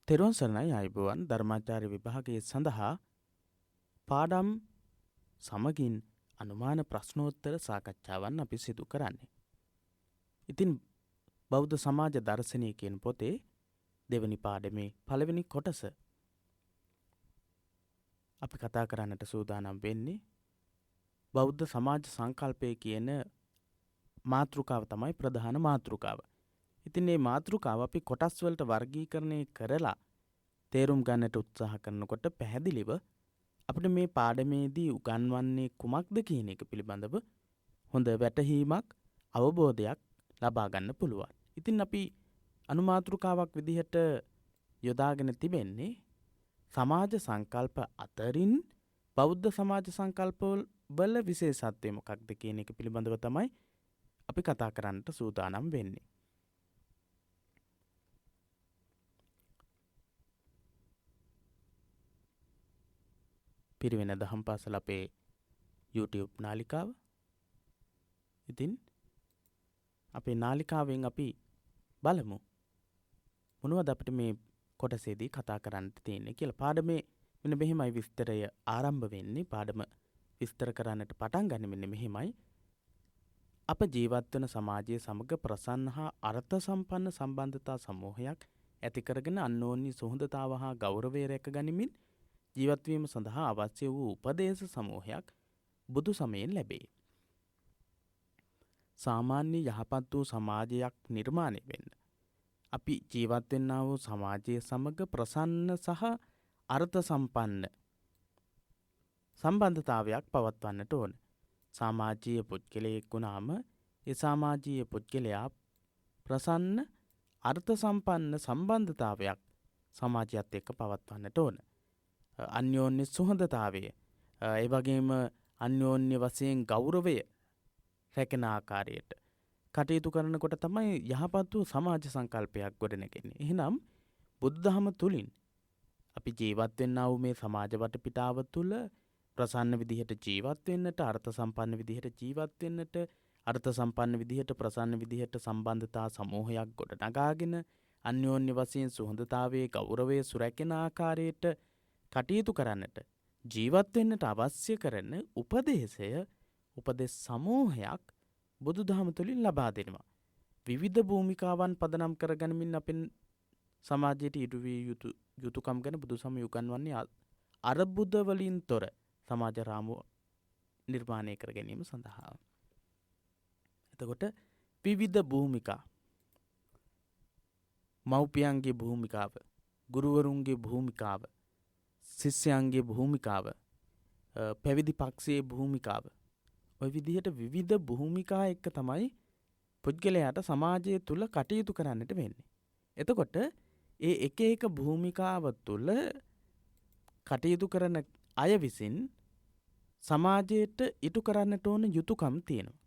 තෙරුවන් සරණයි ආයුබෝවන් ධර්මාචාර්ය විභාගයේ සඳහා පාඩම් සමගින් අනුමාන ප්‍රශ්නෝත්තර සාකච්ඡාවන් අපි සිදු කරන්නේ. ඉතින් බෞද්ධ සමාජ දර්ශනය කියන පොතේ දෙවැනි පාඩමේ පළවෙනි කොටස අපි කතා කරන්නට සූදානම් වෙන්නේ බෞද්ධ සමාජ සංකල්පය කියන මාතෘකාව තමයි ප්‍රධාන මාතෘකාව. ඉතින් මේ මාතෘකාව අපි කොටස් වලට වර්ගීකරණය කරලා තේරුම් ගන්නට උත්සාහ කරනකොට පැහැදිලිව අපිට මේ පාඩමේදී උගන්වන්නේ කුමක්ද කියන එක පිළිබඳව හොඳ වැටහීමක් අවබෝධයක් ලබා ගන්න පුළුවන්. ඉතින් අපි අනුමාතෘකාවක් විදිහට යොදාගෙන තිබෙන්නේ සමාජ සංකල්ප අතරින් බෞද්ධ සමාජ සංකල්ප වල විශේෂත්වය මොකක්ද කියන එක පිළිබඳව තමයි අපි කතා කරන්නට සූදානම් වෙන්නේ. පිරිවෙන දහම් පාසල අපේ YouTube නාලිකාව. ඉතින් අපේ නාලිකාවෙන් අපි බලමු මොනවද අපිට මේ කොටසේදී කතා කරන්න තියෙන්නේ කියලා. පාඩමේ මෙන්න මෙහෙමයි විස්තරය ආරම්භ වෙන්නේ. පාඩම විස්තර කරන්නට පටන් ගන්න මෙන්න මෙහෙමයි. අප ජීවත් වන සමාජයේ සමග ප්‍රසන්න හා අර්ථ සම්පන්න සම්බන්ධතා සමූහයක් ඇති කරගෙන අන්‍යෝන්‍ය සුහදතාව හා ගෞරවය රැක ගනිමින් ජීවත්වීම සඳහා අවශ්‍ය වූ උපදේශ සමූහයක් බුදු සමයෙන් ලැබේ. සාමාන්‍ය යහපත් වූ සමාජයක් නිර්මාණය වෙන්න අපි ජීවත් වෙන්නා වූ සමාජයේ සමග ප්‍රසන්න සහ අර්ථ සම්පන්න සම්බන්ධතාවයක් පවත්වන්නට ඕන. සමාජීය පුද්ගලයෙක් වුණාම ඒ සමාජීය පුද්ගලයා ප්‍රසන්න අර්ථ සම්පන්න සම්බන්ධතාවයක් සමාජයත් එක්ක පවත්වන්නට ඕන. අන්‍යෝන්‍ය සුහදතාවය, ඒ වගේම අන්‍යෝන්‍ය වශයෙන් ගෞරවය රැකෙන ආකාරයට කටයුතු කරනකොට තමයි යහපත් වූ සමාජ සංකල්පයක් ගොඩනැගෙන්නේ. එහෙනම් බුදුදහම තුලින් අපි ජීවත් වෙන්නා වූ මේ සමාජ වටපිටාව තුළ ප්‍රසන්න විදිහට ජීවත් වෙන්නට, අර්ථ සම්පන්න විදිහට ජීවත් වෙන්නට, අර්ථ සම්පන්න විදිහට ප්‍රසන්න විදිහට සම්බන්ධතා සමූහයක් ගොඩනගාගෙන අන්‍යෝන්‍ය වශයෙන් සුහදතාවයේ ගෞරවය සුරැකෙන ආකාරයට කටයුතු කරන්නට, ජීවත් වෙන්නට අවශ්‍ය කරන උපදේශ සමූහයක් බුදුදහම තුළින් ලබා දෙනවා. විවිධ භූමිකාවන් පදනම් කරගනිමින් අපෙන් සමාජයට ඉටු විය යුතුකම් ගැන බුදුසම උගන්වන්නේ අර්බුද වලින් තොර සමාජ රාමුව නිර්මාණය කර ගැනීම සඳහා. එතකොට විවිධ භූමිකා, මව්පියන්ගේ භූමිකාව, ගුරුවරුන්ගේ භූමිකාව, ශිෂ්‍යයන්ගේ භූමිකාව, පැවිදි පක්ෂයේ භූමිකාව, ඔය විදිහට විවිධ භූමිකා එක්ක තමයි පුද්ගලයාට සමාජය තුළ කටයුතු කරන්නට වෙන්නේ. එතකොට ඒ එක එක භූමිකාව තුළ කටයුතු කරන අය විසින් සමාජයට ඉටු කරන්නට ඕන යුතුකම් තියෙනවා.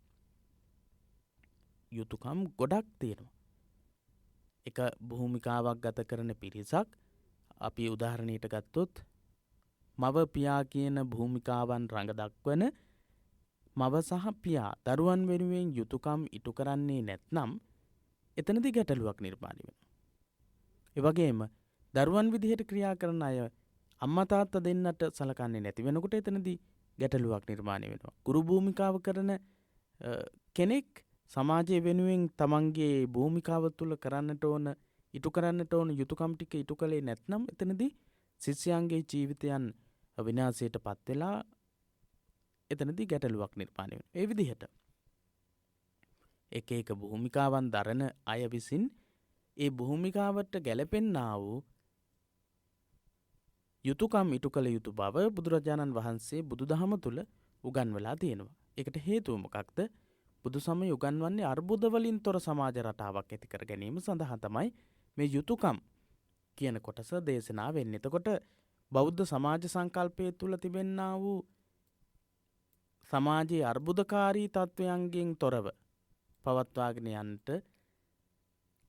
යුතුකම් ගොඩක් තියෙනවා. එක භූමිකාවක් ගත කරන පිරිසක් අපි උදාහරණයට ගත්තොත් මව පියා කියන භූමිකාවන් රඟ දක්වන මව සහ පියා දරුවන් වෙනුවෙන් යුතුකම් ඉටු කරන්නේ නැත්නම් එතනදී ගැටලුවක් නිර්මාණය වෙනවා. ඒ වගේම දරුවන් විදිහට ක්‍රියා කරන අය අම්මා තාත්තා දෙන්නට සලකන්නේ නැති වෙනකොට එතනදී ගැටලුවක් නිර්මාණය වෙනවා. ගුරු භූමිකාව කරන කෙනෙක් සමාජය වෙනුවෙන් තමන්ගේ භූමිකාව තුළ කරන්නට ඕන ඉටු කරන්නට ඕන යුතුකම් ටික ඉටු කළේ නැත්නම් එතනදී ශිෂ්‍යයන්ගේ ජීවිතයන් විනාශයට පත් වෙලා එතනදී ගැටලුවක් නිර්මාණය වෙනවා. ඒ විදිහට එක එක භූමිකාවන් දරන අය විසින් ඒ භූමිකාවට ගැලපෙන්නා වූ යුතුකම් ඉටු කළ යුතු බව බුදුරජාණන් වහන්සේ බුදුදහම තුළ උගන්වලා තියෙනවා. ඒකට හේතුව මොකක්ද? බුදු සමය උගන්වන්නේ අර්බුද වලින් තොර සමාජ රටාවක් ඇති කර ගැනීම සඳහා තමයි මේ යුතුකම් කියන කොටස දේශනා වෙන්නේ. එතකොට බෞද්ධ සමාජ සංකල්පය තුළ තිබෙන්නා වූ සමාජයේ අර්බුදකාරී තත්වයන්ගෙන් තොරව පවත්වාගෙන යන්නට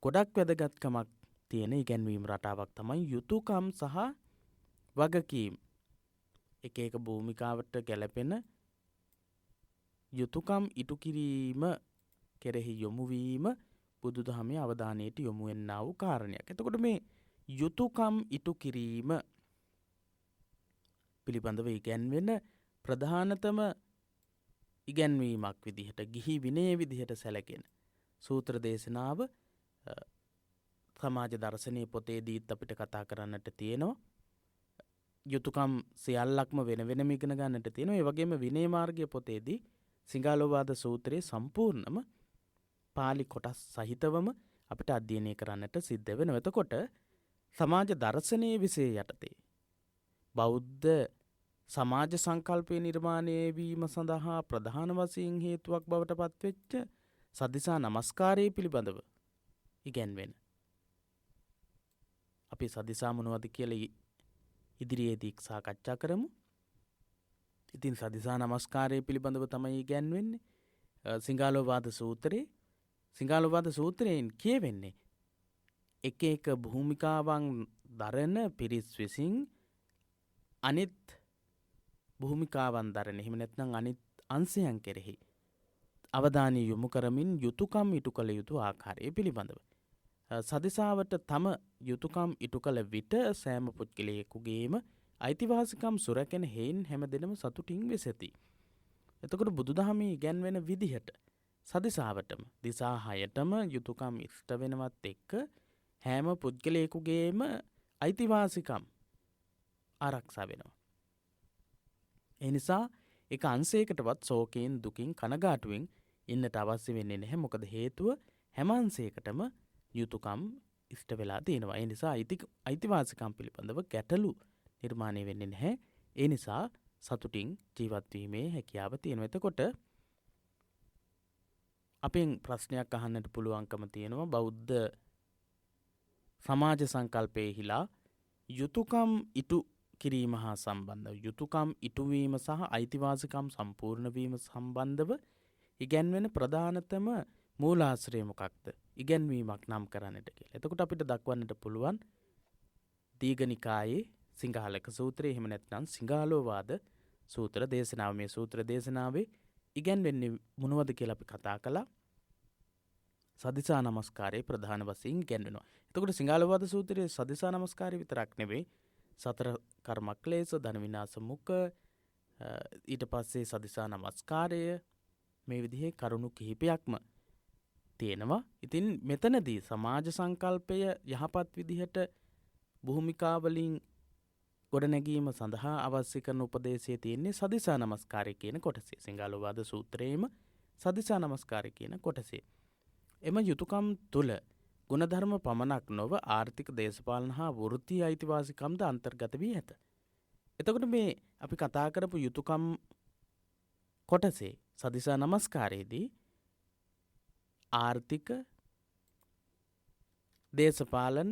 ගොඩක් වැදගත්කමක් තියෙන ඉගැන්වීම් රටාවක් තමයි යුතුකම් සහ වගකීම්. එක එක භූමිකාවට ගැලපෙන යුතුකම් ඉටු කිරීම කෙරෙහි යොමු වීම බුදුදහමේ අවධානයට යොමු වෙන්නා වූ කාරණයක්. එතකොට මේ යුතුයකම් ඉටු කිරීම පිළිබඳව ඉගැන්වෙන ප්‍රධානතම ඉගැන්වීමක් විදිහට ගිහි විනය විදිහට සැලකෙන සූත්‍ර දේශනාව සමාජ දර්ශනීය පොතේදීත් අපිට කතා කරන්නට තියෙනවා. යුතුයකම් සියල්ලක්ම වෙන වෙනම ඉගෙන ගන්නට තියෙනවා. ඒ වගේම විනය මාර්ගය පොතේදී සිංහාලෝවාද සූත්‍රයේ සම්පූර්ණම පාලි කොටස් සහිතවම අපිට අධ්‍යයනය කරන්නට සිද්ධ වෙනවා. එතකොට සමාජ දර්ශනීය විෂය යටතේ බෞද්ධ සමාජ සංකල්පය නිර්මාණය වීම සඳහා ප්‍රධාන වශයෙන් හේතුවක් බවට පත්වෙච්ච සදිසා නමස්කාරය පිළිබඳව ඉගැන්වෙන. අපි සදිසා මොනවද කියලා ඉදිරියේදී සාකච්ඡා කරමු. ඉතින් සදිසා නමස්කාරය පිළිබඳව තමයි ඉගැන්වෙන්නේ සිංහාලෝවාද සූත්‍රයේ. සිංහාලෝවාද සූත්‍රයෙන් කියවෙන්නේ එක එක භූමිකාවන් දරන පිරිස් විසින් අනිත් භූමිකාවන් දරන එහෙම නැත්නම් අනිත් අංශයන් කෙරෙහි අවධානය යොමු කරමින් යුතුයකම් ඉටු කළ යුතු ආකාරය පිළිබඳව. සදිසාවට තම යුතුයකම් ඉටු කළ විට සෑම පුද්ගලයෙකුගේම අයිතිවාසිකම් සුරැකෙන හේයින් හැමදෙනම සතුටින් වෙසෙති. එතකොට බුදුදහමේ ඉගැන්වෙන විදිහට සදිසාවටම දිසා 6ටම යුතුයකම් ඉෂ්ට වෙනවත් එක්ක හැම පුද්ගලයෙකුගේම අයිතිවාසිකම් ආරක්ෂා වෙනවා. ඒ නිසා එක අංශයකටවත් ශෝකයෙන් දුකින් කනගාටුවෙන් ඉන්නට අවශ්‍ය වෙන්නේ නැහැ. මොකද හේතුව හැම අංශයකටම යුතුයකම් ඉෂ්ට වෙලා තියෙනවා. ඒ නිසා අයිතිවාසිකම් පිළිබඳව ගැටලු නිර්මාණය වෙන්නේ නැහැ. ඒ නිසා සතුටින් ජීවත් වීමේ හැකියාව තියෙනවා. එතකොට අපෙන් ප්‍රශ්නයක් අහන්නට පුළුවන්කම තියෙනවා බෞද්ධ සමාජ සංකල්පයේහිලා යුතුයකම් ඉටු කිරීම හා සම්බන්ධව යුතුයකම් ඉටුවීම සහ අයිතිවාසිකම් සම්පූර්ණ වීම සම්බන්ධව ඉගැන්වෙන ප්‍රධානතම මූලාශ්‍රය මොකක්ද? ඉගැන්වීමක් නම් කරන්නට කියලා. එතකොට අපිට දක්වන්නට පුළුවන් දීඝනිකායේ සිංහාලක සූත්‍රය එහෙම නැත්නම් සිංහාලෝවාද සූත්‍ර දේශනාව. මේ සූත්‍ර දේශනාවේ ඉගැන්වෙන්නේ මොනවද කියලා අපි කතා කළා. සදිසා නමස්කාරයේ ප්‍රධාන වශයෙන් ඉගැන්වෙනවා. එතකොට සිංහාලෝවාද සූත්‍රයේ සදිසා නමස්කාරය විතරක් නෙවෙයි සතර කර්මක්ලේශ ධන විනාශ මුඛ ඊට පස්සේ සදිසා නමස්කාරය මේ විදිහේ කරුණු කිහිපයක්ම තියෙනවා. ඉතින් මෙතනදී සමාජ සංකල්පය යහපත් විදිහට භූමිකාවලින් ගොඩනැගීම සඳහා අවශ්‍ය කරන උපදේශය තියෙන්නේ සදිසා නමස්කාරය කියන කොටසේ. සිංහාලෝවාද සූත්‍රයේම සදිසා නමස්කාරය කියන කොටසේ. එම යුතුයකම් තුල ගුණධර්ම පමණක් නොව ආර්ථික දේශපාලන හා වෘත්තීය අයිතිවාසිකම්ද අන්තර්ගත වී ඇත. එතකොට මේ අපි කතා කරපු යුතුයකම් කොටසේ සදිසා නමස්කාරයේදී ආර්ථික දේශපාලන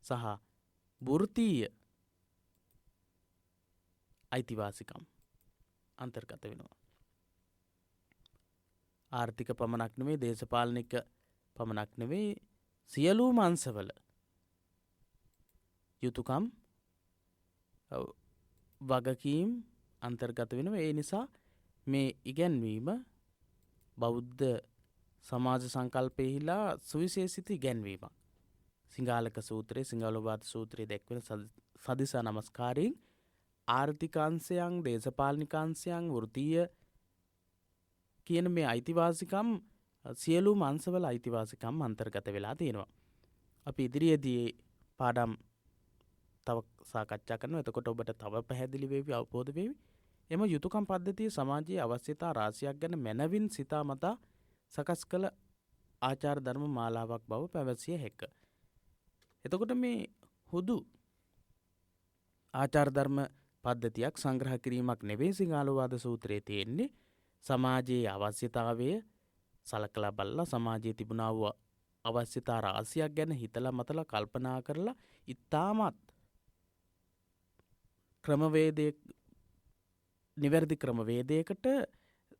සහ වෘත්තීය අයිතිවාසිකම් අන්තර්ගත වෙනවා. ආර්ථික පමණක් නෙවෙයි දේශපාලනික පමණක් නෙවෙයි සියලුම අංශවල යුතුයකම් වගකීම් අන්තර්ගත වෙනවා. ඒ නිසා මේ ඉගැන්වීම බෞද්ධ සමාජ සංකල්පයේහිලා සුවිශේෂිත ඉගැන්වීමක්. සිංහාලක සූත්‍රයේ සිංහාලෝවාද සූත්‍රයේ දැක්වෙන සදිසා නමස්කාරයෙන් ආර්ථිකාංශයන් දේශපාලනිකාංශයන් වෘත්තීය කියන මේ අයිතිවාසිකම් සියලුම අංශවල අයිතිවාසිකම් අන්තර්ගත වෙලා තියෙනවා. අපි ඉදිරියේදී පාඩම් තව සාකච්ඡා කරනවා. එතකොට ඔබට තව පැහැදිලි වේවි අවබෝධ වේවි. එම යුතුයකම් පද්ධතිය සමාජයේ අවශ්‍යතා රාශියක් ගැන මනවින් සිතාමතා සකස් කළ ආචාර ධර්ම මාලාවක් බව පැවසිය හැක. එතකොට මේ හුදු ආචාර ධර්ම පද්ධතියක් සංග්‍රහ කිරීමක් නෙවෙයි සිංහාලෝවාද සූත්‍රයේ තියෙන්නේ. සමාජයේ අවශ්‍යතාවය සලකලා බලලා සමාජයේ තිබුණා වූ අවශ්‍යතා රාශියක් ගැන හිතලා මතලා කල්පනා කරලා ඉතාමත් නිවැරදි ක්‍රමවේදයකට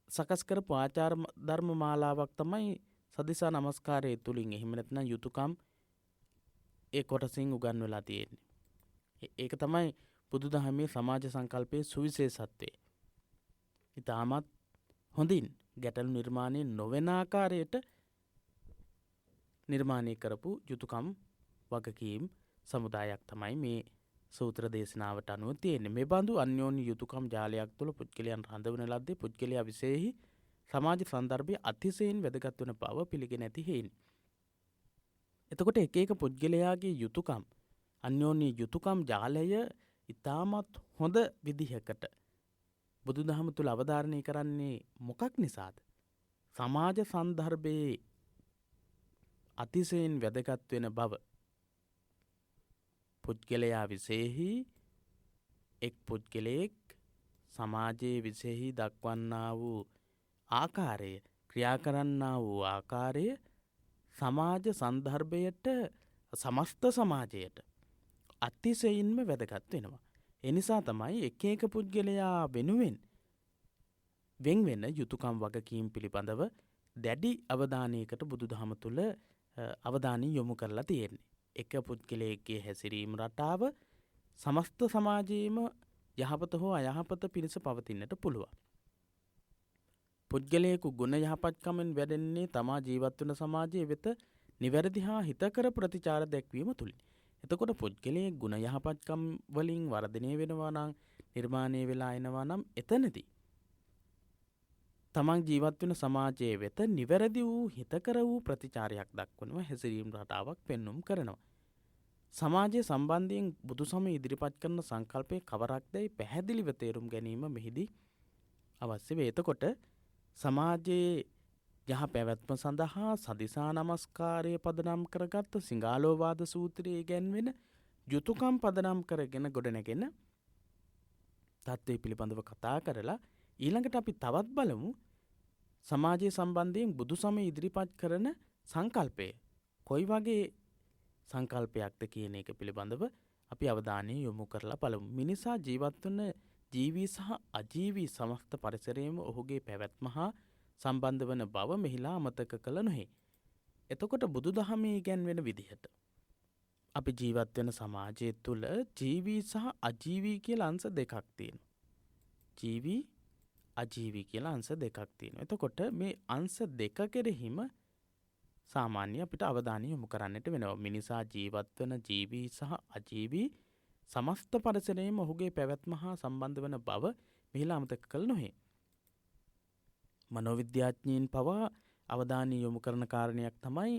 සකස් කරපු ආචාර ධර්ම මාලාවක් තමයි සදිසා නමස්කාරය තුලින් එහෙම නැත්නම් යුතුයකම් ඒ කොටසින් උගන්වලා තියෙන්නේ. ඒක තමයි බුදුදහමේ සමාජ සංකල්පයේ සුවිශේෂත්වය. ඉතාමත් හොඳින් ගැටලු නිර්මාණය නොවන ආකාරයට නිර්මාණය කරපු යුතුයකම් වගකීම් සමුදායක් තමයි මේ සූත්‍ර දේශනාවට අනුව තියෙන්නේ. මේ බඳු අන්‍යෝන්‍ය යුතුයකම් ජාලයක් තුළ පුද්ගලයන් රඳවන ලද්දේ පුද්ගලයා විශේෂයි සමාජ සන්දර්භයේ අතිශයින් වැදගත් වන බව පිළිගෙන ඇති හේයින්. එතකොට එක එක පුද්ගලයාගේ යුතුයකම් අන්‍යෝන්‍ය යුතුයකම් ජාලය ඉතාමත් හොඳ විදිහකට බුදුදහම තුළ අවධාරණය කරන්නේ මොකක් නිසාද? සමාජ සන්දර්භයේ අතිශයින් වැදගත් වෙන බව. පුද්ගලයා විශේෂයි එක් පුද්ගලයෙක් සමාජයේ විශේෂයි දක්වන්නා වූ ආකාරය, ක්‍රියා කරන්නා වූ ආකාරය සමාජ සන්දර්භයට සමස්ත සමාජයට අතිශයින්ම වැදගත් වෙනවා. එනිසා තමයි එක එක පුද්ගලයා වෙනුවෙන් වෙන් වෙන යුතුයකම් වගකීම් පිළිබඳව දැඩි අවධානයකට බුදුදහම තුළ අවධානය යොමු කරලා තියෙන්නේ. එක පුද්ගලයෙක්ගේ හැසිරීම රටාව සමස්ත සමාජයේම යහපත හෝ අයහපත පිණිස පවතින්නට පුළුවන්. පුද්ගලයෙකු ගුණ යහපත්කමෙන් වැඩෙන්නේ තමා ජීවත් වන සමාජයේ වෙත නිවැරදි හා හිතකර ප්‍රතිචාර දැක්වීම තුලින්. එතකොට පුද්ගලයෙක් ගුණ යහපත්කම් වලින් වර්ධනය වෙනවා නම්, නිර්මාණය වෙලා එනවා නම් එතනදී තමන් ජීවත් වෙන සමාජයේ වෙත නිවැරදි වූ හිතකර වූ ප්‍රතිචාරයක් දක්වනවා, හැසිරීම් රටාවක් පෙන්눔 කරනවා. සමාජයේ සම්බන්ධයෙන් බුදුසමය ඉදිරිපත් කරන සංකල්පයේ කවරක්දයි පැහැදිලිව තේරුම් ගැනීම මෙහිදී අවශ්‍ය වේ. එතකොට සමාජයේ යහ පැවැත්ම සඳහා සදිසා නමස්කාරය පදනම් කරගත් සිංහාලෝවාද සූත්‍රයේ ගැන්වෙන යුතුයකම් පදනම් කරගෙන ගොඩනැගෙන තත්ත්වය පිළිබඳව කතා කරලා ඊළඟට අපි තවත් බලමු සමාජයේ සම්බන්ධයෙන් බුදුසමය ඉදිරිපත් කරන සංකල්පය කොයි වගේ සංකල්පයක්ද කියන එක පිළිබඳව අපි අවධානය යොමු කරලා බලමු. මිනිසා ජීවත් වන ජීවී සහ අජීවී සමස්ත පරිසරයේම ඔහුගේ පැවැත්ම හා සම්බන්ධ වන බව මෙහිලා අමතක කළ නොහේ. එතකොට බුදුදහමේ ඉගැන්වෙන විදිහට අපි ජීවත් වෙන සමාජය තුළ ජීවී සහ අජීවී කියලා අංශ දෙකක් තියෙනවා. ජීවී අජීවී කියලා අංශ දෙකක් තියෙනවා. එතකොට මේ අංශ දෙක කෙරෙහිම සාමාන්‍ය අපිට අවධානය යොමු කරන්නට වෙනවා. මිනිසා ජීවත් වන ජීවී සහ අජීවී සමස්ත පරිසරයේම ඔහුගේ පැවැත්ම හා සම්බන්ධ වන බව මෙහිලා අමතක කළ නොහේ. මනෝවිද්‍යාඥයින් පවා අවධානය යොමු කරන කාරණයක් තමයි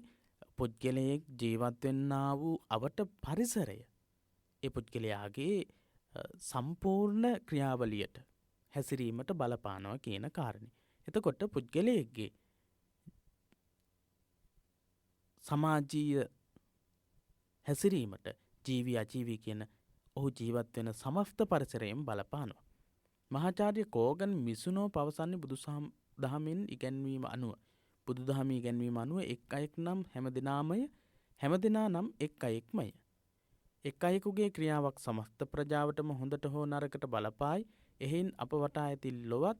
පුද්ගලයෙක් ජීවත් වෙන්නා වූ අවට පරිසරය. ඒ පුද්ගලයාගේ සම්පූර්ණ ක්‍රියාවලියට හැසිරීමට බලපානවා කියන කාරණේ. එතකොට පුද්ගලයෙක්ගේ සමාජීය හැසිරීමට ජීවී අජීවී කියන ඔහු ජීවත් වෙන සමස්ත පරිසරයෙන් බලපානවා. මහාචාර්ය කෝගන් මිසුනෝ පවසන්නේ බුදුදහමින් ඉගැන්වීම අනුව. බුදුදහම ඉගැන්වීම අනුව එක් අයෙක් නම් හැමදෙනාමය, හැමදෙනා නම් එක් අයෙක්මය. එක් අයෙකුගේ ක්‍රියාවක් සමස්ත ප්‍රජාවටම හොඳට හෝ නරකට බලපායි. එහෙයින් අප වටා ඇති ලොවත්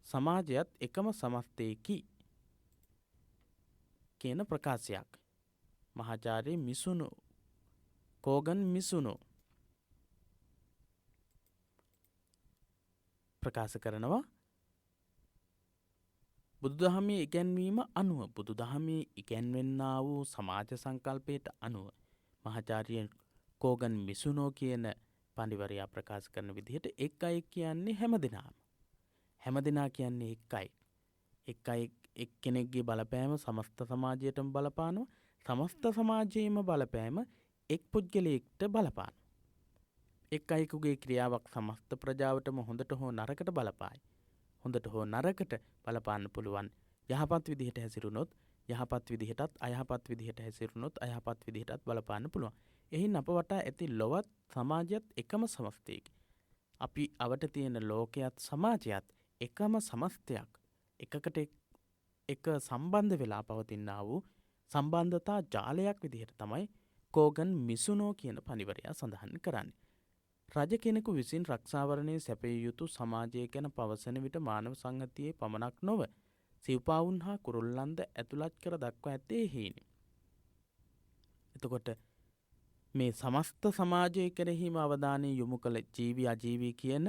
සමාජයත් එකම සමස්තයකි කියන ප්‍රකාශයක් මහාචාර්ය මිසුනෝ කෝගන් මිසුනෝ ප්‍රකාශ කරනවා. බුදුදහමේ ඉගැන්වීම අනුව බුදුදහමේ ඉගැන්වෙන්නා වූ සමාජ සංකල්පයට අනුව මහාචාර්ය කෝගන් මිසුනෝ කියන පඬිවරයා ප්‍රකාශ කරන විදිහට එක් අයෙක් කියන්නේ හැමදෙනාම. හැමදෙනා කියන්නේ එක් අයෙක්. එක් අයෙක් එක්කෙනෙක්ගේ බලපෑම සමස්ත සමාජයටම බලපානවා. සමස්ත සමාජයේම බලපෑම එක් පුද්ගලයෙක්ට බලපානවා. එක් අයෙකුගේ ක්‍රියාවක් සමස්ත ප්‍රජාවටම හොඳට හෝ නරකට බලපායි. හොඳට හෝ නරකට බලපාන්න පුළුවන්. යහපත් විදිහට හැසිරුණොත් යහපත් විදිහටත්, අයහපත් විදිහට හැසිරුණොත් අයහපත් විදිහටත් බලපාන්න පුළුවන්. එහින් අප වටා ඇති ලොවත් සමාජයත් එකම සමස්තයකි. අපි අවට තියෙන ලෝකයත් සමාජයත් එකම සමස්තයක්. එකකට එක සම්බන්ධ වෙලා පවතිනා වූ සම්බන්ධතා ජාලයක් විදිහට තමයි කෝගන් මිසුනෝ කියන පඬිවරයා සඳහන් කරන්නේ. රජ කෙනෙකු විසින් රක්ෂාවරණය සැපිය යුතු සමාජය ගැන පවසන විට මානව සංහතියේ පමණක් නොව සිව්පාවුන් හා කුරුල්ලන්ද ඇතුළත් කර දක්වා ඇත්තේ හේිනි. එතකොට මේ සමස්ත සමාජය කෙරෙහිම අවධානය යොමු කළ ජීවී අජීවී කියන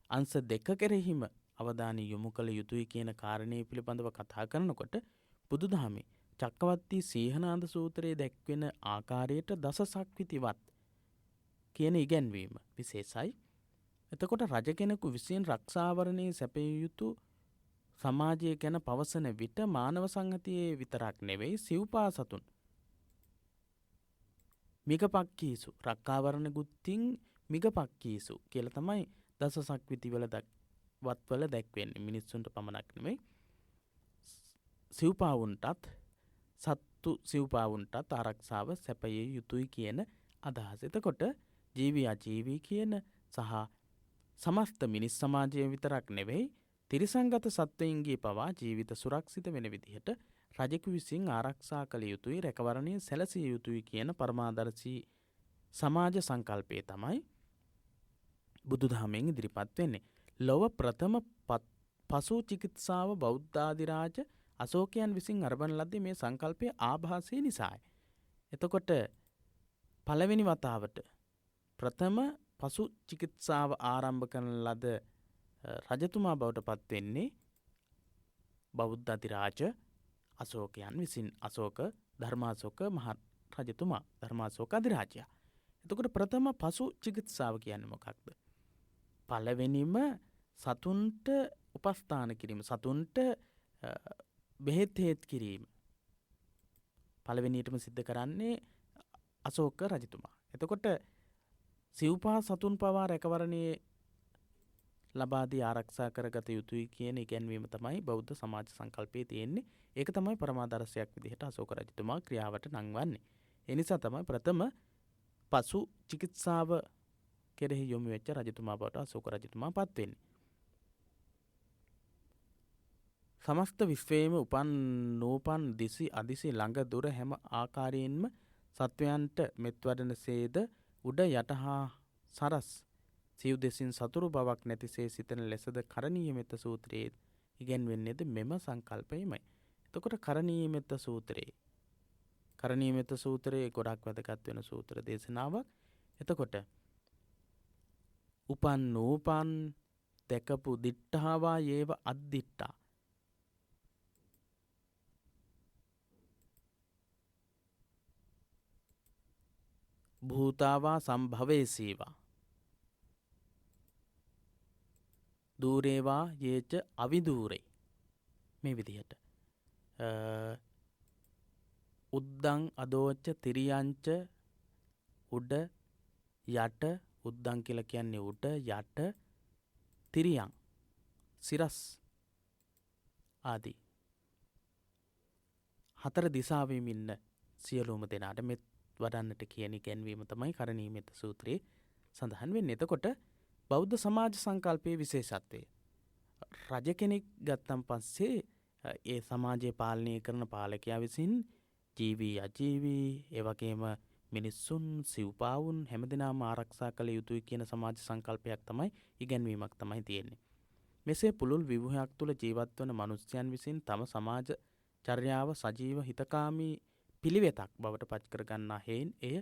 අංශ දෙක කෙරෙහිම අවධානය යොමු කළ යුතුයි කියන කාරණේ පිළිබඳව කතා කරනකොට බුදුදහමේ චක්කවර්ති සීහනාද සූත්‍රයේ දැක්වෙන ආකාරයට දස සක්විතිවත් කියන ඉගැන්වීම විශේෂයි. එතකොට රජ කෙනෙකු විසින් රක්ෂාවරණයේ සැපිය යුතු සමාජය ගැන පවසන විට මානව සංහතියේ විතරක් නෙවෙයි සිව්පා සතුන් මිගපක්කීසු රක්කාවරණ ගුත්තිං මිගපක්කීසු කියලා තමයි දස සක්විතිවල වත්වල දැක්වෙන්නේ. මිනිස්සුන්ට පමණක් නෙවෙයි සිව්පාවුන්ටත් සත්තු සිව්පාවුන්ටත් ආරක්ෂාව සැපයේ යුතුයි කියන අදහස. එතකොට ජීවී අජීවී කියන සහ සමස්ත මිනිස් සමාජය විතරක් නෙවෙයි තිරිසංගත සත්වයින්ගේ පවා ජීවිත සුරක්ෂිත වෙන විදිහට රජෙකු විසින් ආරක්ෂා කළ යුතුයි, රැකවරණය සැලසිය යුතුයි කියන පරමාදර්ශී සමාජ සංකල්පය තමයි බුදුදහමෙන් ඉදිරිපත් වෙන්නේ. ලොව ප්‍රථම පසු චිකිත්සාව බෞද්ධාධිරාජ අශෝකයන් විසින් අරබන ලද්දේ මේ සංකල්පය ආභාසය නිසායි. එතකොට පළවෙනි වතාවට ප්‍රථම පසු චිකිත්සාව ආරම්භ කරන ලද රජතුමා බවට පත් වෙන්නේ බෞද්ධ අධිරාජ අශෝකයන් විසින්. අශෝක ධර්මාශෝක මහ රජතුමා ධර්මාශෝක අධිරාජයා. එතකොට ප්‍රථම පසු චිකිත්සාව කියන්නේ මොකක්ද? පළවෙනිම සතුන්ට උපස්ථාන කිරීම, සතුන්ට බෙහෙත් හේත් කිරීම පළවෙනියටම සිද්ධ කරන්නේ අශෝක රජතුමා. එතකොට සිව්පා සතුන් පවා රැකවරණයේ ලබාදී ආරක්ෂා කරගත යුතුයි කියන ඉගැන්වීම තමයි බෞද්ධ සමාජ සංකල්පයේ තියෙන්නේ. ඒක තමයි පරමාදර්ශයක් විදිහට අශෝක රජතුමා ක්‍රියාවට නංවන්නේ. ඒ නිසා තමයි ප්‍රථම පසු චිකිත්සාව කෙරෙහි යොමු වෙච්ච රජතුමා බවට අශෝක රජතුමා පත් වෙන්නේ. සමස්ත විශ්වයේම උපන් නූපන් දිසි අදිසි ළඟ දුර හැම ආකාරයෙන්ම සත්වයන්ට මෙත් වඩන සේද උඩ යට හා සරස් සිව් දෙසින් සතුරු බවක් නැතිසේ සිතන ලෙසද කරණීය මෙත්ත සූත්‍රයේ ඉගැන්වෙන්නේද මෙම සංකල්පයමයි. එතකොට කරණීය මෙත්ත සූත්‍රයේ කරණීය මෙත්ත සූත්‍රයේ ගොඩක් වැදගත් වෙන සූත්‍ර දේශනාවක්. එතකොට උපන් නූපන් දැකපු දිට්ඨාවා යේව අද්දිට්ඨා භූතාවා සම්භවේසීවා දූරේවා යේච අවිදූරේ මේ විදිහට උද්දං අදෝච්ච තිරියංච උඩ යට උද්දං කියලා කියන්නේ උඩ යට තිරියං සිරස් ආදී හතර දිසාවෙම ඉන්න සියලුම දෙනාට මෙත් වඩන්නට කියන ඉගැන්වීම තමයි කරණීය මෙත්ත සූත්‍රයේ සඳහන් වෙන්නේ. එතකොට බෞද්ධ සමාජ සංකල්පයේ විශේෂත්වය රජ කෙනෙක් ගත්තන් පස්සේ ඒ සමාජය පාලනය කරන පාලකයා විසින් ජීවී අජීවී එවගේම මිනිස්සුන් සිව්පාවුන් හැමදෙනාම ආරක්ෂා කළ යුතුයි කියන සමාජ සංකල්පයක් තමයි ඉගැන්වීමක් තමයි තියෙන්නේ. මෙසේ පුළුල් විවහයක් තුළ ජීවත් වන මනුෂ්‍යයන් විසින් තම සමාජ චර්යාව සජීව හිතකාමී පිළිවෙතක් බවට පත් කරගන්නා හේයින් එය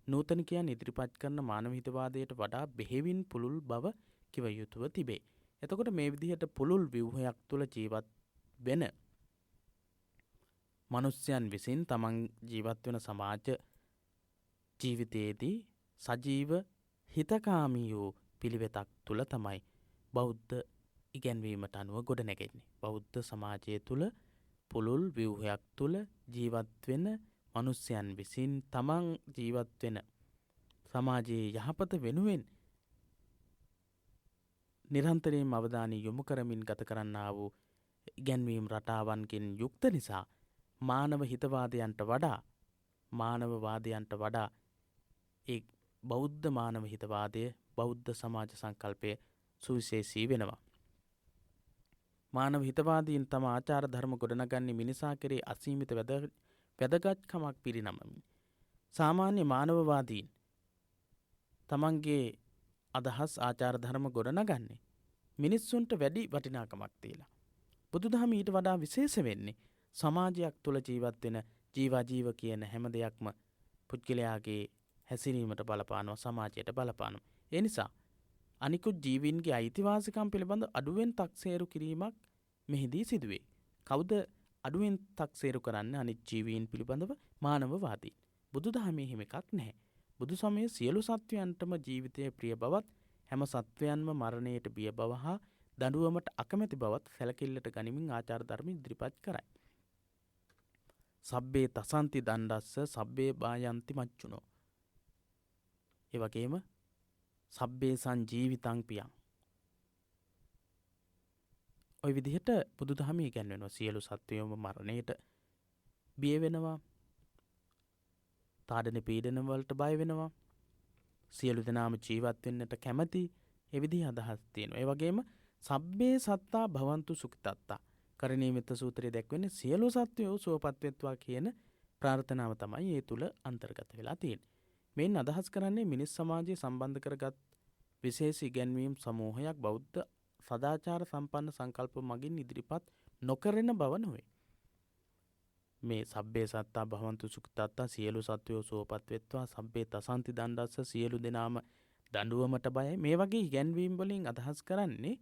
නූතනිකයන් ඉදිරිපත් කරන මානව හිතවාදයට වඩා බෙහෙවින් පුළුල් බව කිව යුතුව තිබේ. එතකොට මේ විදිහට පුළුල් ව්‍යුහයක් තුළ ජීවත් වෙන මනුෂ්‍යයන් විසින් තමන් ජීවත් වෙන සමාජ ජීවිතයේදී සජීව හිතකාමී වූ පිළිවෙතක් තුළ තමයි බෞද්ධ ඉගැන්වීමට අනුව ගොඩ නැගෙන්නේ. බෞද්ධ සමාජය තුළ පුළුල් ව්‍යුහයක් තුළ ජීවත් වෙන මනුෂ්‍යයන් විසින් තමන් ජීවත් වෙන සමාජයේ යහපත වෙනුවෙන් නිරන්තරයෙන් අවධානය යොමු කරමින් ගත කරන්නා වූ ඉගැන්වීම් රටාවන්ගෙන් යුක්ත නිසා මානව හිතවාදයන්ට වඩා ඒ බෞද්ධ මානව හිතවාදය බෞද්ධ සමාජ සංකල්පය සුවිශේෂී වෙනවා. මානව හිතවාදීන් තම ආචාර ධර්ම ගොඩනගන්නේ මිනිසා කෙරේ අසීමිත වැදගත්කමක් පිරිනමමින්. සාමාන්‍ය මානවවාදීන් තමන්ගේ අදහස් ආචාර ධර්ම ගොඩනගන්නේ මිනිස්සුන්ට වැඩි වටිනාකමක් දීලා. බුදුදහම ඊට වඩා විශේෂ වෙන්නේ සමාජයක් තුළ ජීවත් වෙන ජීවාජීව කියන හැම දෙයක්ම පුද්ගලයාගේ හැසිරීමට බලපානවා, සමාජයට බලපානවා. ඒ නිසා අනිකුත් ජීවීන්ගේ අයිතිවාසිකම් පිළිබඳ අඩුවෙන් තක්සේරු කිරීමක් මෙහිදී සිදුවේ. කවුද අඩුවෙන් තක්සේරු කරන්න අනිත් ජීවීන් පිළිබඳව මානවවාදී. බුදුදහමේ හිම එකක් නැහැ. බුදු සමයේ සියලු සත්වයන්ටම ජීවිතයේ ප්‍රිය බවත් හැම සත්වයන්ම මරණයට බිය බව හා දඬුවමට අකමැති බවත් සැලකිල්ලට ගනිමින් ආචාර ධර්ම ඉදිරිපත් කරයි. සබ්බේ තසන්ති දණ්ඩස්ස සබ්බේ බායන්ති මච්චුනෝ. ඒ වගේම සබ්බේ සංජීවිතං පියං. ඔය විදිහට බුදුදහමේ ඉගැන්වෙනවා සියලු සත්වයෝම මරණයට බිය වෙනවා. තාඩන පීඩන වලට බය වෙනවා. සියලු දෙනාම ජීවත් වෙන්නට කැමති. ඒ විදිහ අදහස් තියෙනවා. ඒ වගේම සබ්බේ සත්තා භවන්තු සුඛිතත්තා. කරණීයමෙත්ත සූත්‍රයේ දැක්වෙන්නේ සියලු සත්වයෝ සුවපත් වෙත්වා කියන ප්‍රාර්ථනාව තමයි ඒ තුල අන්තර්ගත වෙලා තියෙන්නේ. මේන් අදහස් කරන්නේ මිනිස් සමාජය සම්බන්ධ කරගත් විශේෂ ඉගැන්වීම් සමූහයක් බෞද්ධ සදාචාර සම්පන්න සංකල්ප මගින් ඉදිරිපත් නොකරන බව නොවේ. මේ සබ්බේ සත්තා භවන්තු සුඛිතත්තා සියලු සත්වයෝ සුවපත් වෙත්වා සබ්බේ තසන්ති දණ්ඩස්ස සියලු දෙනාම දඬුවමට බයයි. මේ වගේ ඉගැන්වීම් වලින් අදහස් කරන්නේ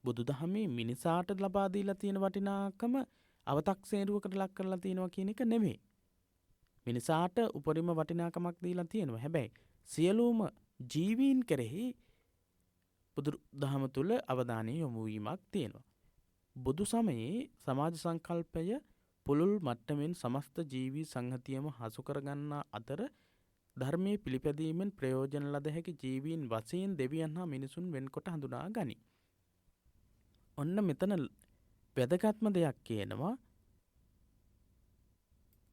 බුදුදහමේ මිනිසාට ලබා දීලා තියෙන වටිනාකම අව탁සේරුවකට ලක් කරලා තියෙනවා කියන එක නෙමෙයි. මිනිසාට උපරිම වටිනාකමක් දීලා තියෙනවා. හැබැයි සියලුම ජීවීන් කෙරෙහි බුදුදහම තුල අවධානය යොමු වීමක් තියෙනවා. බුදු සමයේ සමාජ සංකල්පය පුළුල් මට්ටමින් සමස්ත ජීවී සංහතියම හසු කරගන්නා අතර ධර්මයේ පිළිපැදීමෙන් ප්‍රයෝජන ලද හැකි ජීවීන් වශයෙන් දෙවියන් හා මිනිසුන් වෙන්කොට හඳුනා ගනී. ඔන්න මෙතන වැදගත්ම දෙයක් කියනවා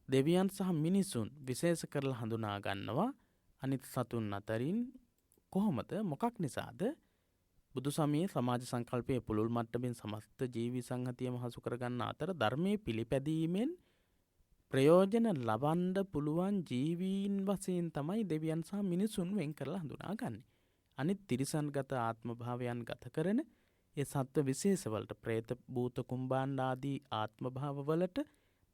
දෙවියන් සහ මිනිසුන් විශේෂ කරලා හඳුනා ගන්නවා අනිත් සතුන් අතරින් කොහොමද මොකක් නිසාද බුදු සමයේ සමාජ සංකල්පයේ පුළුල් මට්ටමින් සමස්ත ජීවි සංහතියම හසු කරගන්න අතර ධර්මයේ පිළිපැදීමෙන් ප්‍රයෝජන ලබන්න පුළුවන් ජීවීන් වශයෙන් තමයි දෙවියන් සහ මිනිසුන් වෙන් කරලා හඳුනාගන්නේ. අනිත් තිරිසන්ගත ආත්ම භාවයන් ගත කරන ඒ සත්ව විශේෂ වලට പ്രേත භූත කුම්භාණ්ඩ ආදී ආත්ම භාව වලට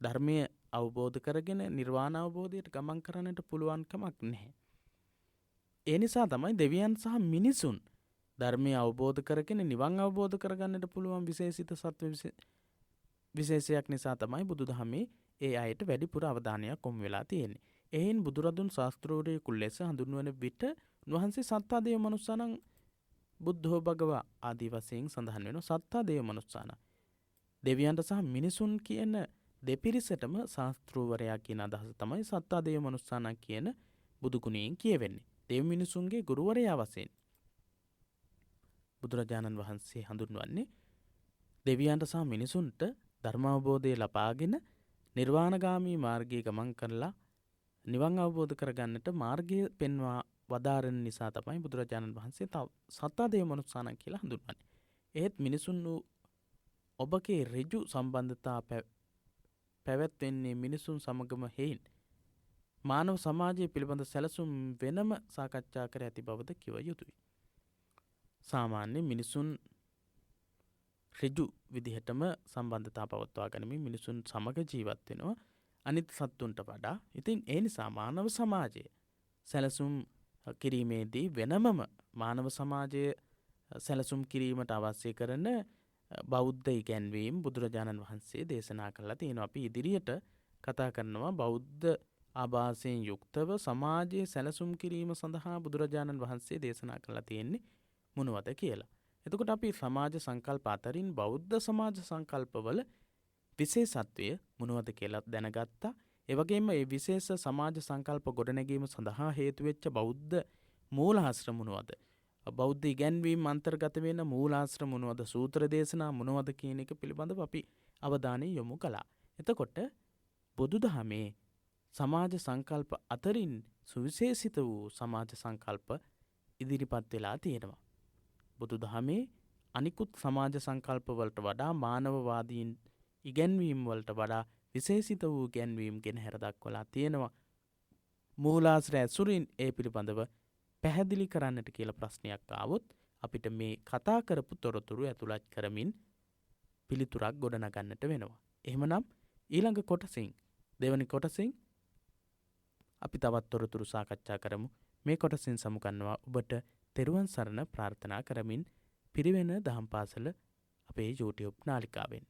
ධර්මයේ අවබෝධ කරගෙන නිර්වාණ අවබෝධයට ගමන් කරන්නට පුළුවන් කමක් නැහැ. ඒ නිසා තමයි දෙවියන් සහ මිනිසුන් ධර්මයේ අවබෝධ කරගෙන නිවන් අවබෝධ කරගන්නට පුළුවන් විශේෂිත සත්ව විශේෂයක් නිසා තමයි බුදුදහමේ ඒ අයට වැඩිපුර අවධානයක් යොමු වෙලා තියෙන්නේ. එහෙන් බුදුරදුන් ශාස්ත්‍රෝරයෙකු ලෙස හඳුන්වන විට උන්වහන්සේ සත්තා දේව මනුස්සානං බුද්ධෝ භගවා ආදී වශයෙන් සඳහන් වෙනවා. සත්තා දේව මනුස්සාන. දෙවියන්ට සහ මිනිසුන් කියන දෙපිරිසටම ශාස්ත්‍රූවරයා කියන අදහස තමයි සත්තා දේව මනුස්සාන කියන බුදු ගුණයෙන් කියවෙන්නේ. දෙව් මිනිසුන්ගේ ගුරුවරයා වශයෙන් බුදුරජාණන් වහන්සේ හඳුන්වන්නේ දෙවියන්ට සහ මිනිසුන්ට ධර්මාවබෝධය ලබාගෙන නිර්වාණගාමී මාර්ගයේ ගමන් කරලා නිවන් අවබෝධ කරගන්නට මාර්ගය පෙන්වා වදාරන නිසා තමයි බුදුරජාණන් වහන්සේ සත්තා දේව මනුස්සානං කියලා හඳුන්වන්නේ. ඒත් මිනිසුන් ඔබගේ ඍජු සම්බන්ධතා පැවැත්වෙන්නේ මිනිසුන් සමගම හේයින් මානව සමාජය පිළිබඳ සැලසුම් වෙනම සාකච්ඡා කර ඇති බවද කිව යුතුයි. සාමාන්‍ය මිනිසුන් ඍජු විදිහටම සම්බන්ධතා පවත්වා ගනිමින් මිනිසුන් සමග ජීවත් වෙනවා අනිත් සත්තුන්ට වඩා. ඉතින් ඒ නිසා මානව සමාජය සැලසුම් කිරීමේදී වෙනමම මානව සමාජය සැලසුම් කිරීමට අවශ්‍ය කරන බෞද්ධ ඉගැන්වීම් බුදුරජාණන් වහන්සේ දේශනා කළා තියෙනවා. අපි ඉදිරියට කතා කරනවා බෞද්ධ ආభాසයෙන් යුක්තව සමාජයේ සැලසුම් කිරීම සඳහා බුදුරජාණන් වහන්සේ දේශනා කළා තියෙන්නේ මොනවද කියලා. එතකොට අපි සමාජ සංකල්ප අතරින් බෞද්ධ සමාජ සංකල්පවල විශේෂත්වය මොනවද කියලා දැනගත්තා. ඒ වගේම මේ විශේෂ සමාජ සංකල්ප ගොඩනැගීම සඳහා හේතු වෙච්ච බෞද්ධ මූලාශ්‍ර මොනවද? බෞද්ධ ඉගැන්වීම් අන්තර්ගත වෙන මූලාශ්‍ර මොනවද? සූත්‍ර දේශනා මොනවද කියන එක පිළිබඳව අපි අවධානය යොමු කළා. එතකොට බුදුදහමේ සමාජ සංකල්ප අතරින් සුවිශේෂිත වූ සමාජ සංකල්ප ඉදිරිපත් වෙලා තියෙනවා. බුදුදහමේ අනිකුත් සමාජ සංකල්ප වලට වඩා මානවවාදීන් ඉගැන්වීම් වලට වඩා විශේෂිත වූ ඉගැන්වීම් ගැන හැර දක්වලා තියෙනවා. මූලාශ්‍ර ඇසුරින් ඒ පිළිබඳව පැහැදිලි කරන්නට කියලා ප්‍රශ්නයක් ආවොත් අපිට මේ කතා කරපු තොරතුරු ඇතුළත් කරමින් පිළිතුරක් ගොඩනගන්නට වෙනවා. එහෙමනම් ඊළඟ කොටසින් දෙවනි කොටසින් අපි තවත් තොරතුරු සාකච්ඡා කරමු. මේ කොටසින් සමුගන්නවා ඔබට තෙරුවන් සරණ ප්‍රාර්ථනා කරමින් පිරිවෙන දහම් පාසල අපේ YouTube නාලිකාවෙන්.